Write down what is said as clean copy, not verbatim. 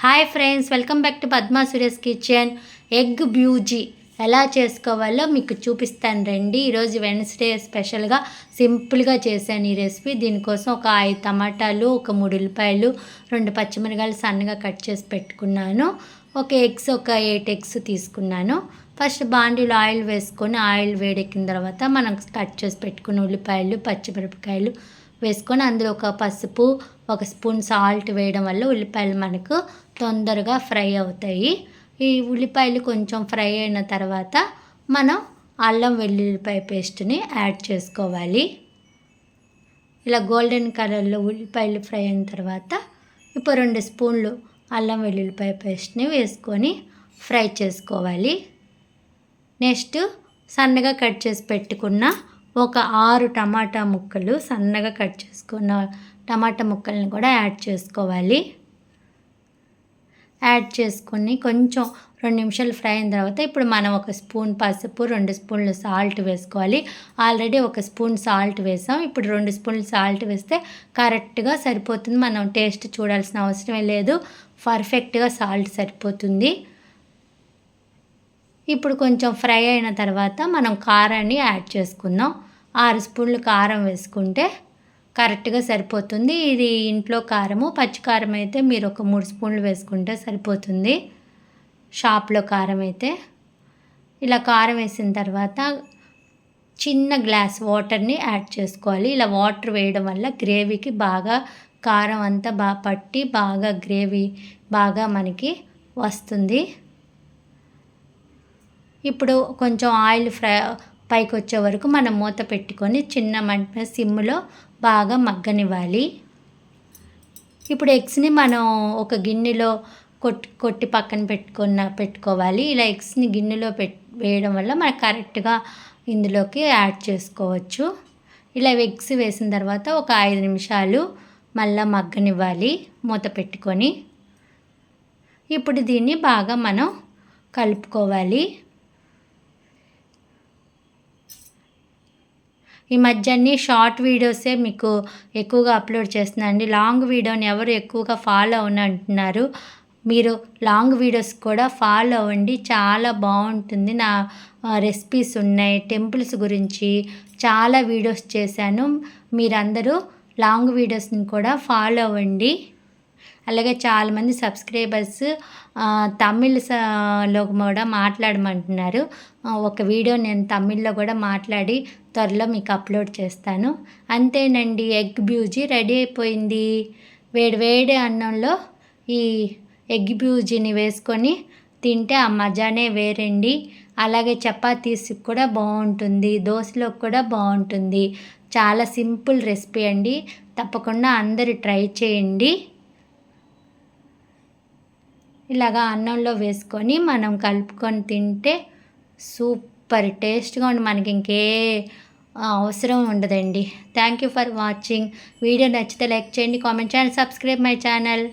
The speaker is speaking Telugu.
Hi friends, welcome back to Padma Suresh kitchen. Egg bhurji ఎలా చేసుకోవాలో మీకు చూపిస్తాను రండి. ఈరోజు వెన్స్డే స్పెషల్గా సింపుల్గా చేశాను ఈ రెసిపీ. దీనికోసం ఒక 5 టమాటాలు, ఒక 3 ఉల్లిపాయలు, 2 పచ్చిమిరకాయలు సన్నగా కట్ చేసి పెట్టుకున్నాను. ఒక 8 ఎగ్స్ తీసుకున్నాను. ఫస్ట్ బాండీలో ఆయిల్ వేసుకొని ఆయిల్ వేడెక్కిన తర్వాత మనం కట్ చేసి పెట్టుకున్న ఉల్లిపాయలు, పచ్చిమిరపకాయలు వేసుకొని అందులో ఒక పసుపు, ఒక స్పూన్ సాల్ట్ వేయడం వల్ల ఉల్లిపాయలు మనకు తొందరగా ఫ్రై అవుతాయి. ఈ ఉల్లిపాయలు కొంచెం ఫ్రై అయిన తర్వాత మనం అల్లం వెల్లుల్లిపాయ పేస్ట్ని యాడ్ చేసుకోవాలి. ఇలా గోల్డెన్ కలర్లో ఉల్లిపాయలు ఫ్రై అయిన తర్వాత ఇప్పుడు 2 స్పూన్లు అల్లం వెల్లుల్లిపాయ పేస్ట్ని వేసుకొని ఫ్రై చేసుకోవాలి. నెక్స్ట్ సన్నగా కట్ చేసి పెట్టుకున్న ఒక 6 టమాటా ముక్కలు, సన్నగా కట్ చేసుకున్న టమాటా ముక్కల్ని కూడా యాడ్ చేసుకోవాలి. యాడ్ చేసుకొని కొంచెం 2 నిమిషాలు ఫ్రై అయిన తర్వాత ఇప్పుడు మనం ఒక స్పూన్ పసుపు, 2 స్పూన్లు సాల్ట్ వేసుకోవాలి. ఆల్రెడీ ఒక స్పూన్ సాల్ట్ వేసాం. ఇప్పుడు 2 స్పూన్లు సాల్ట్ వేస్తే కరెక్ట్గా సరిపోతుంది. మనం టేస్ట్ చూడాల్సిన అవసరమే లేదు. పర్ఫెక్ట్గా సాల్ట్ సరిపోతుంది. ఇప్పుడు కొంచెం ఫ్రై అయిన తర్వాత మనం కారాన్ని యాడ్ చేసుకుందాం. 6 స్పూన్లు కారం వేసుకుంటే కరెక్ట్గా సరిపోతుంది. ఇది ఇంట్లో కారము, పచ్చి కారం అయితే మీరు ఒక 3 స్పూన్లు వేసుకుంటే సరిపోతుంది. షాప్లో కారం అయితే. ఇలా కారం వేసిన తర్వాత చిన్న గ్లాస్ వాటర్ని యాడ్ చేసుకోవాలి. ఇలా వాటర్ వేయడం వల్ల గ్రేవీకి బాగా కారం అంతా బాగా పట్టి బాగా గ్రేవీ బాగా మనకి వస్తుంది. ఇప్పుడు కొంచెం ఆయిల్ పైకి వచ్చే వరకు మనం మూత పెట్టుకొని చిన్న మంట సిమ్లో బాగా మగ్గనివ్వాలి. ఇప్పుడు ఎగ్స్ని మనం ఒక గిన్నెలో కొట్టి పక్కన పెట్టుకోవాలి. ఇలా ఎగ్స్ని గిన్నెలో వేయడం వల్ల మనకు కరెక్ట్గా ఇందులోకి యాడ్ చేసుకోవచ్చు. ఇలా ఎగ్స్ వేసిన తర్వాత ఒక 5 నిమిషాలు మళ్ళీ మగ్గనివ్వాలి మూత పెట్టుకొని. ఇప్పుడు దీన్ని బాగా మనం కలుపుకోవాలి. ఈ మధ్య అన్ని షార్ట్ వీడియోసే మీకు ఎక్కువగా అప్లోడ్ చేస్తున్నానండి. లాంగ్ వీడియోని ఎవరు ఎక్కువగా ఫాలో అంటున్నారు. మీరు లాంగ్ వీడియోస్ కూడా ఫాలో అవ్వండి. చాలా బాగుంటుంది. నా రెసిపీస్ ఉన్నాయి. టెంపుల్స్ గురించి చాలా వీడియోస్ చేశాను. మీరందరూ లాంగ్ వీడియోస్ని కూడా ఫాలో అవ్వండి. అలాగే చాలామంది సబ్స్క్రైబర్స్ తమిళ్లో కూడా మాట్లాడమంటున్నారు. ఒక వీడియో నేను తమిళ్లో కూడా మాట్లాడి త్వరలో మీకు అప్లోడ్ చేస్తాను. అంతేనండి, ఎగ్ బ్యూజీ రెడీ అయిపోయింది. వేడి అన్నంలో ఈ ఎగ్ బ్యూజీని వేసుకొని తింటే ఆ మజానే వేరండి. అలాగే చపాతీస్కి కూడా బాగుంటుంది, దోశలోకి కూడా బాగుంటుంది. చాలా సింపుల్ రెసిపీ అండి. తప్పకుండా అందరూ ట్రై చేయండి. ఇలాగా అన్నంలో వేసుకొని మనం కలుపుకొని తింటే సూపర్ టేస్ట్గా ఉండి మనకి ఇంకే అవసరం ఉండదండి. Thank you for watching. Video నచ్చితే లైక్ చేయండి, కామెంట్ చేయండి, సబ్స్క్రైబ్ మై ఛానల్.